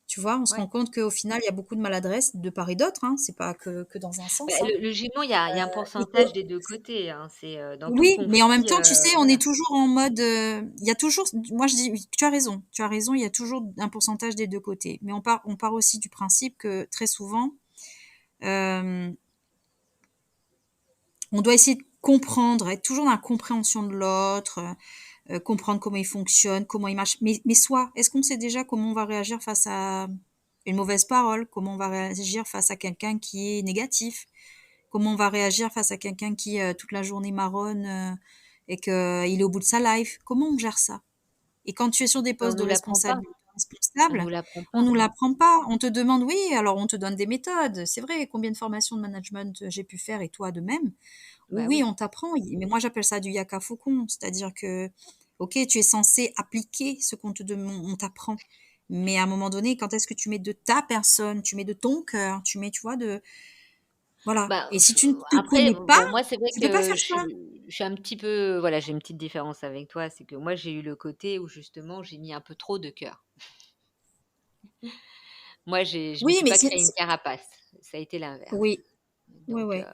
Tu vois, on se rend Ouais. compte qu'au final, il y a beaucoup de maladresse de part et d'autre, hein. C'est pas que dans un Bah, sens, hein. le jumeau, il y a un Et pourcentage des 2 côtés, hein. C'est, dans tout oui, mais en même conflit, temps, tu sais, on voilà. est toujours en mode, il y a toujours, moi je dis, oui, tu as raison, il y a toujours un pourcentage des deux côtés. Mais on part aussi du principe que très souvent, euh, on doit essayer de comprendre, être toujours dans la compréhension de l'autre, comprendre comment il fonctionne, comment il marche. Mais soi, est-ce qu'on sait déjà comment on va réagir face à une mauvaise parole? Comment on va réagir face à quelqu'un qui est négatif? Comment on va réagir face à quelqu'un qui toute la journée marronne et qu'il est au bout de sa life? Comment on gère ça? Et quand tu es sur des On postes de nous l'apprend pas, on responsable, nous l'apprend on pas. nous l'apprend pas. On te demande, oui, alors on te donne des méthodes. C'est vrai, combien de formations de management j'ai pu faire et toi de même. Oui, Bah oui, oui. on t'apprend. Mais moi, j'appelle ça du yaka faucon. C'est-à-dire que, ok, tu es censé appliquer ce qu'on te demande, on t'apprend. Mais à un moment donné, quand est-ce que tu mets de ta personne, tu mets de ton cœur, tu mets, tu vois, voilà. Bah, Et si tu ne te après, connais pas, bon, moi, c'est vrai tu peux pas que faire ça. je suis un petit peu voilà, j'ai une petite différence avec toi, c'est que moi, j'ai eu le côté où justement, j'ai mis un peu trop de cœur. Moi, je me Oui, suis mais pas créé une carapace, ça a été l'inverse. oui, oui, Donc, oui,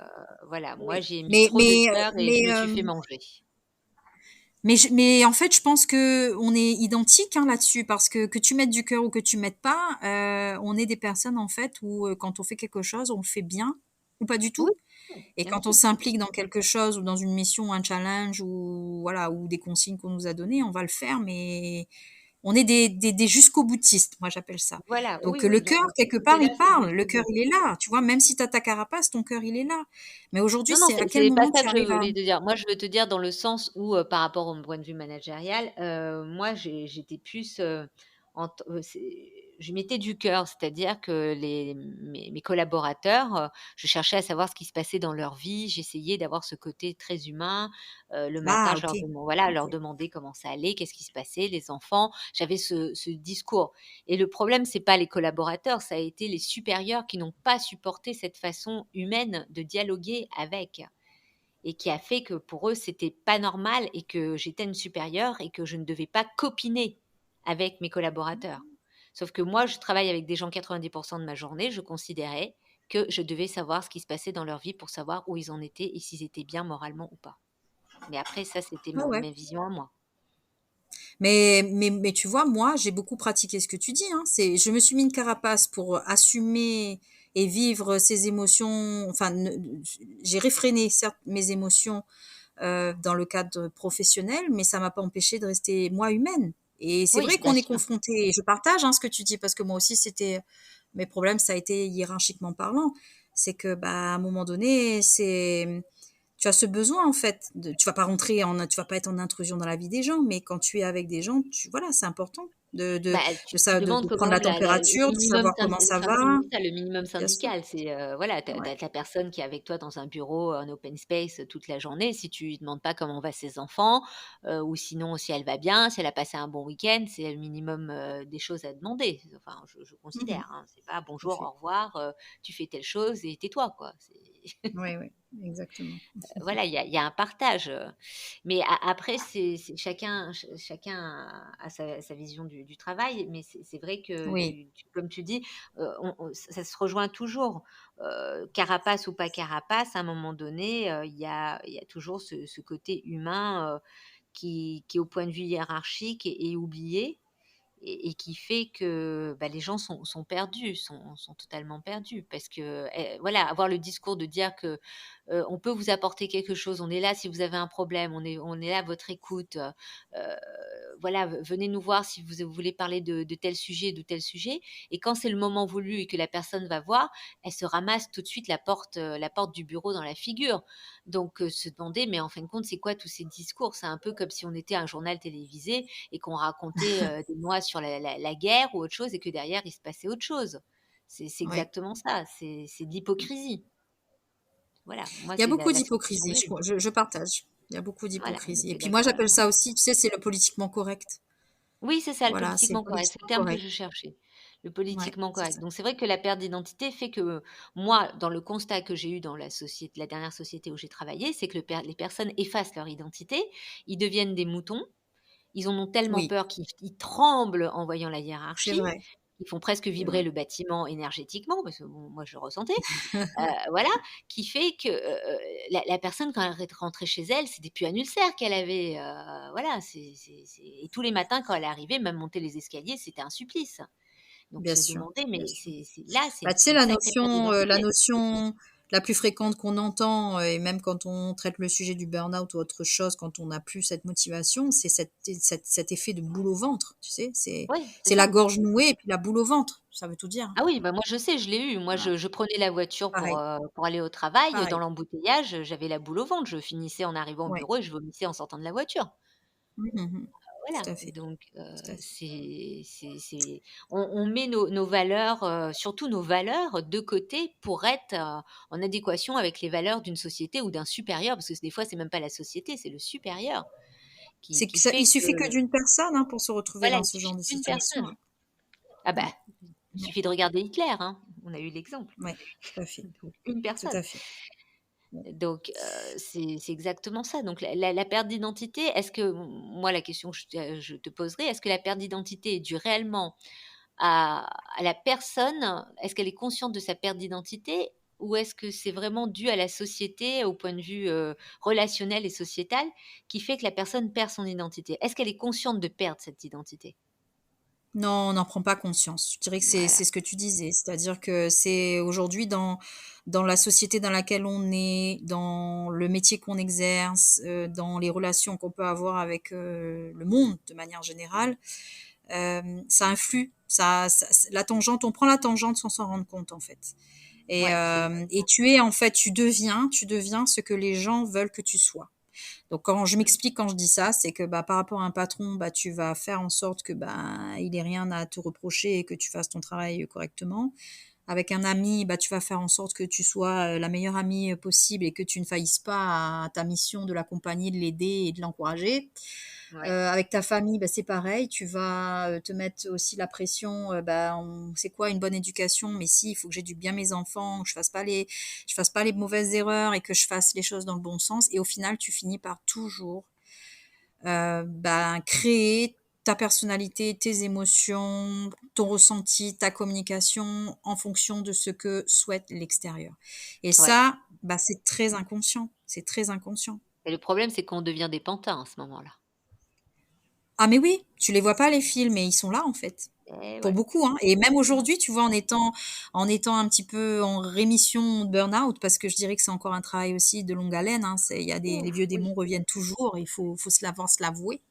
voilà, moi, oui. j'ai mis Mais, trop de mais, cœur et je mais, me suis euh, fait manger. mais en fait, je pense que on est identique hein, là-dessus parce que tu mettes du cœur ou que tu mettes pas, on est des personnes en fait où quand on fait quelque chose, on le fait bien ou pas du Oui, tout. Et bien quand on sûr. s'implique dans quelque chose ou dans une mission, un challenge ou voilà ou des consignes qu'on nous a données, on va le faire, mais on est des jusqu'au boutistes, moi j'appelle ça. Voilà, oui, Donc le oui, cœur, quelque c'est part, là, il c'est parle, le jusqu'au cœur, bout. il est là. Tu vois, même si tu as ta carapace, ton cœur, il est là. Mais aujourd'hui, Non, non, c'est à quel c'est pas moment ça tu que je arrives à... voulais te dire. Moi, je veux te dire dans le sens où, par rapport au point de vue managérial, moi, j'étais plus, je mettais du cœur, c'est-à-dire que mes collaborateurs, je cherchais à savoir ce qui se passait dans leur vie. J'essayais d'avoir ce côté très humain. Le matin, Ah, je ok. leur voilà, leur Ok. demander comment ça allait, qu'est-ce qui se passait, les enfants. J'avais ce discours et le problème, c'est pas les collaborateurs, ça a été les supérieurs qui n'ont pas supporté cette façon humaine de dialoguer avec et qui a fait que pour eux, c'était pas normal et que j'étais une supérieure et que je ne devais pas copiner avec mes collaborateurs. Sauf que moi, je travaille avec des gens 90 de ma journée, je considérais que je devais savoir ce qui se passait dans leur vie pour savoir où ils en étaient et s'ils étaient bien moralement ou pas. Mais après, ça, c'était Ah ouais. ma vision à moi. Mais tu vois, moi, j'ai beaucoup pratiqué ce que tu dis, hein. Je me suis mis une carapace pour assumer et vivre ces émotions. Enfin, j'ai réfréné certes mes émotions dans le cadre professionnel, mais ça m'a pas empêché de rester moi humaine. Et c'est Oui, vrai bien qu'on est sûr. confronté, et je partage hein, ce que tu dis, parce que moi aussi, mes problèmes, ça a été hiérarchiquement parlant. C'est que, bah, à un moment donné, tu as ce besoin, en fait, tu vas pas tu vas pas être en intrusion dans la vie des gens, mais quand tu es avec des gens, Bah, c'est important tu de demandes quand prendre la même le température, de minimum savoir comment ça va, c'est ça, le minimum bien sûr. syndical. C'est, voilà, tu Ouais. as la personne qui est avec toi dans un bureau, un open space, toute la journée. Si tu lui demandes pas comment va ses enfants, ou sinon si elle va bien, si elle a passé un bon week-end, c'est le minimum, des choses à demander. Enfin, je Mhm. considère, hein. C'est pas: Tout à «Bonjour, fait. au revoir, tu fais telle chose et tais-toi», quoi. C'est Oui, oui, exactement. voilà, il y a un partage, mais après c'est chacun a sa vision du travail, mais c'est vrai que Oui. comme tu dis, on ça se rejoint toujours, carapace ou pas carapace, à un moment donné, il y a toujours ce côté humain, qui au point de vue hiérarchique est oublié et qui fait que les gens sont perdus, sont totalement perdus. Parce que, voilà, avoir le discours de dire que on peut vous apporter quelque chose, on est là si vous avez un problème, on est là à votre écoute, voilà, venez nous voir si vous voulez parler de tel sujet, de tel sujet. Et quand c'est le moment voulu et que la personne va voir, elle se ramasse tout de suite la porte du bureau dans la figure. Donc, se demander, mais en fin de compte, c'est quoi tous ces discours? C'est un peu comme si on était un journal télévisé et qu'on racontait des mois sur la guerre ou autre chose et que derrière, il se passait autre chose. C'est Oui. exactement ça, c'est de l'hypocrisie. Voilà, moi, Il y a c'est beaucoup la sensation d'hypocrisie, que j'ai. je partage. Il y a beaucoup Voilà, donc d'hypocrisie. Et c'est puis moi, d'accord. j'appelle ça aussi, tu sais, c'est le politiquement correct. Oui, c'est ça, le Voilà, c'est politiquement correct, c'est le politiquement terme que correct. je cherchais. Le Ouais, politiquement c'est correct. ça. Donc c'est vrai que la perte d'identité fait que moi, dans le constat que j'ai eu dans la dernière société où j'ai travaillé, c'est que les personnes effacent leur identité, ils deviennent des moutons, ils en ont tellement Oui, peur qu'ils tremblent en voyant la c'est hiérarchie, vrai, ils font presque c'est vibrer vrai. le bâtiment énergétiquement, parce que bon, moi je le ressentais, voilà, qui fait que la personne, quand elle est rentrée chez elle, c'était plus un ulcère qu'elle avait. Voilà, et tous les matins, quand elle arrivait, même monter les escaliers, c'était un supplice. Donc Bien se sûr, demander, bien mais sûr. là, Bah, tu c'est sais, une sacrée perte la d'identité. notion la plus fréquente qu'on entend, et même quand on traite le sujet du burn-out ou autre chose, quand on n'a plus cette motivation, c'est cet effet de boule au ventre, tu sais, Oui, c'est c'est la ça. gorge nouée et puis la boule au ventre, ça veut tout dire. Ah oui, moi je sais, je l'ai eu. Moi, Voilà, je prenais la voiture pareil, pour aller au travail. Dans pareil. l'embouteillage, j'avais la boule au ventre. Je finissais en arrivant au Ouais. bureau et je vomissais en sortant de la voiture. Mmh mh. Voilà, Tout à fait, donc tout à fait. on met nos valeurs, surtout nos valeurs, de côté pour être, en adéquation avec les valeurs d'une société ou d'un supérieur, parce que des fois, c'est même pas la société, c'est le supérieur C'est que qui ça fait il que suffit que d'une personne, hein, pour se retrouver voilà, dans il ce genre suffit de d'une situation, personne. hein. Ah bah, Ouais, il ouais, suffit de regarder Hitler, hein, on a eu l'exemple. ouais, tout à fait, Donc une tout personne. à fait. Ouais. Donc c'est exactement ça. Donc la perte d'identité, est-ce que moi, la question que je te poserai, est-ce que la perte d'identité est due réellement à la personne? Est-ce qu'elle est consciente de sa perte d'identité ou est-ce que c'est vraiment dû à la société, au point de vue, relationnel et sociétal, qui fait que la personne perd son identité? Est-ce qu'elle est consciente de perdre cette identité? Non, on n'en prend pas conscience. Je dirais que Voilà. c'est ce que tu disais, c'est-à-dire que c'est aujourd'hui dans la société dans laquelle on est, dans le métier qu'on exerce, dans les relations qu'on peut avoir avec, le monde de manière générale, ça influe, ça la tangente on prend la tangente sans s'en rendre compte, en fait. Ouais, c'est ça. Et tu es en fait, tu deviens ce que les gens veulent que tu sois. Donc quand je Mmh. m'explique quand je dis ça, c'est que par rapport à un patron, tu vas faire en sorte que il ait rien à te reprocher et que tu fasses ton travail correctement. Avec un ami, tu vas faire en sorte que tu sois la meilleure amie possible et que tu ne faillisses pas à ta mission de l'accompagner, de l'aider et de l'encourager. Ouais. Avec ta famille, c'est pareil, tu vas te mettre aussi la pression, c'est quoi une bonne éducation? Mais si, il faut que j'éduque bien mes enfants, que je fasse pas les mauvaises erreurs et que je fasse les choses dans le bon sens. Et au final, tu finis par toujours créer ta personnalité, tes émotions, ton ressenti, ta communication en fonction de ce que souhaite l'extérieur. Et Ouais. ça, c'est très inconscient. C'est très inconscient. Et le problème, c'est qu'on devient des pantins à ce moment-là. Ah mais oui, tu les vois pas les films, mais ils sont là en fait. Eh Pour ouais. beaucoup, hein. Et même aujourd'hui, tu vois, en étant un petit peu en rémission de burn-out, parce que je dirais que c'est encore un travail aussi de longue haleine, hein. Les Ouf, vieux oui, démons reviennent toujours. Il faut se l'avouer.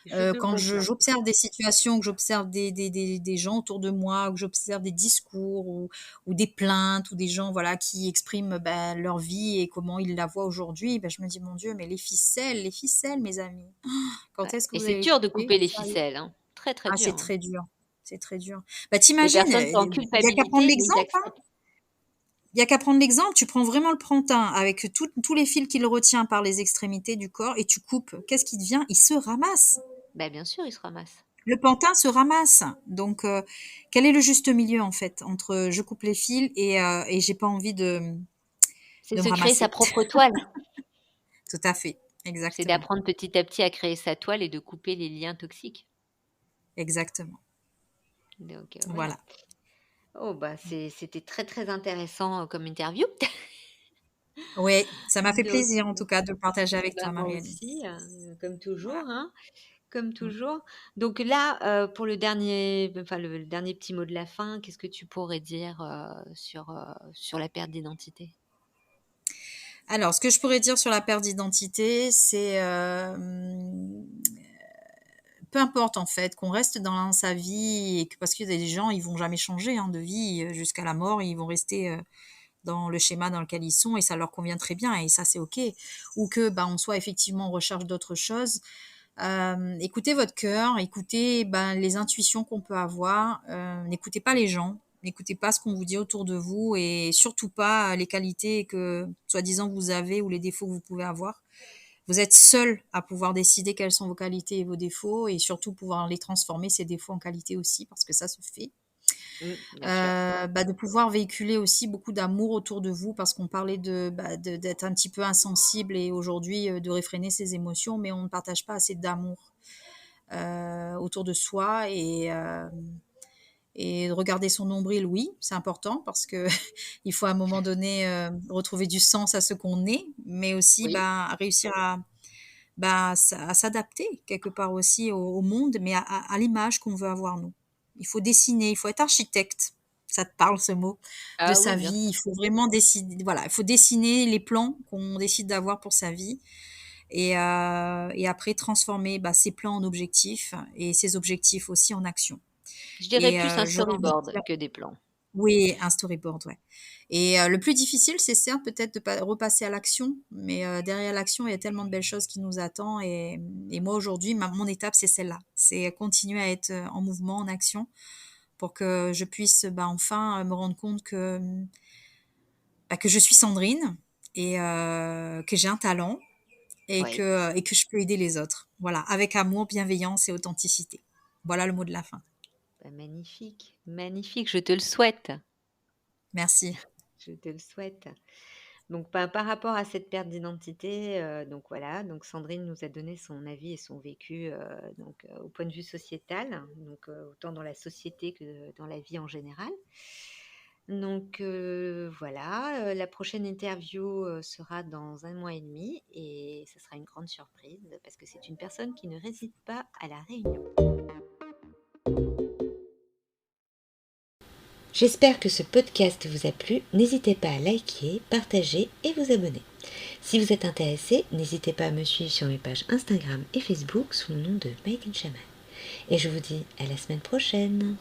je te le Quand confirme. j'observe des situations, que j'observe des gens autour de moi, que j'observe des discours ou des plaintes ou des gens voilà qui expriment leur vie et comment ils la voient aujourd'hui, je me dis mon Dieu, mais les ficelles, mes amis. Quand Ouais. est-ce que Et vous c'est allez dur de couper? couper les Sérieux. ficelles, hein. Très, très Ah, dur, c'est hein. très dur. C'est très dur. Les T'imagines, personnes sont en il y a qu'à prendre culpabilité, mais ils l'exemple, hein. acceptent. Il y a qu'à prendre l'exemple. Tu prends vraiment le pantin avec tous les fils qu'il retient par les extrémités du corps et tu coupes. Qu'est-ce qui devient? Il se ramasse. Bah, bien sûr, ils se ramassent. Le pantin se ramasse. Donc, quel est le juste milieu en fait entre je coupe les fils et j'ai pas envie C'est de me se créer sa ramasser. propre toile. Tout à fait. C'est Exactement. d'apprendre petit à petit à créer sa toile et de couper les liens toxiques. Exactement. Donc, voilà. Voilà. Oh, bah, c'était très, très intéressant, comme interview. Oui, ça m'a fait Donc, plaisir en tout cas de le partager avec bah, toi, moi Marie-Aline. aussi, comme toujours, Voilà. hein, comme Mm. toujours. Donc là, pour le dernier petit mot de la fin, qu'est-ce que tu pourrais dire sur la perte d'identité? Alors, ce que je pourrais dire sur la perte d'identité, c'est peu importe en fait, qu'on reste dans sa vie, parce qu'il y a des gens, ils vont jamais changer hein, de vie jusqu'à la mort, ils vont rester dans le schéma dans lequel ils sont et ça leur convient très bien et ça c'est ok. Ou que bah, on soit effectivement en recherche d'autre chose. Écoutez votre cœur, écoutez ben, les intuitions qu'on peut avoir, n'écoutez pas les gens, n'écoutez pas ce qu'on vous dit autour de vous et surtout pas les qualités que soi-disant vous avez ou les défauts que vous pouvez avoir. Vous êtes seul à pouvoir décider quelles sont vos qualités et vos défauts et surtout pouvoir les transformer, ces défauts en qualité aussi, parce que ça se fait. Bien sûr. Bah, de pouvoir véhiculer aussi beaucoup d'amour autour de vous parce qu'on parlait d'être un petit peu insensible et aujourd'hui de réfréner ses émotions, mais on ne partage pas assez d'amour autour de soi et de regarder son nombril, oui, c'est important parce que il faut à un moment donné retrouver du sens à ce qu'on est, mais aussi Oui. bah, réussir à s'adapter quelque part aussi au monde, mais à l'image qu'on veut avoir nous. Il faut dessiner, il faut être architecte. Ça te parle ce mot de Ah oui, sa bien vie. sûr. Il faut vraiment décider. Voilà, il faut dessiner les plans qu'on décide d'avoir pour sa vie et après transformer bah, ces plans en objectifs et ces objectifs aussi en action. Je dirais Et plus un j'aurais envie de storyboard dire que des plans. oui, un storyboard, ouais. Et le plus difficile, c'est certes peut-être de repasser à l'action, mais derrière l'action, il y a tellement de belles choses qui nous attendent. Et moi, aujourd'hui, mon étape, c'est celle-là. C'est continuer à être en mouvement, en action, pour que je puisse bah, enfin me rendre compte que je suis Sandrine et que j'ai un talent Oui. et que je peux aider les autres. Voilà, avec amour, bienveillance et authenticité. Voilà le mot de la fin. Bah, magnifique, magnifique, je te le souhaite. Merci. Je te le souhaite. Donc, par rapport à cette perte d'identité, donc voilà, donc Sandrine nous a donné son avis et son vécu, au point de vue sociétal, donc autant dans la société que dans la vie en général. Donc voilà, la prochaine interview, sera dans 1 mois et demi et ce sera une grande surprise parce que c'est une personne qui ne réside pas à La Réunion. J'espère que ce podcast vous a plu. N'hésitez pas à liker, partager et vous abonner. Si vous êtes intéressé, n'hésitez pas à me suivre sur mes pages Instagram et Facebook sous le nom de Made in Shaman. Et je vous dis à la semaine prochaine.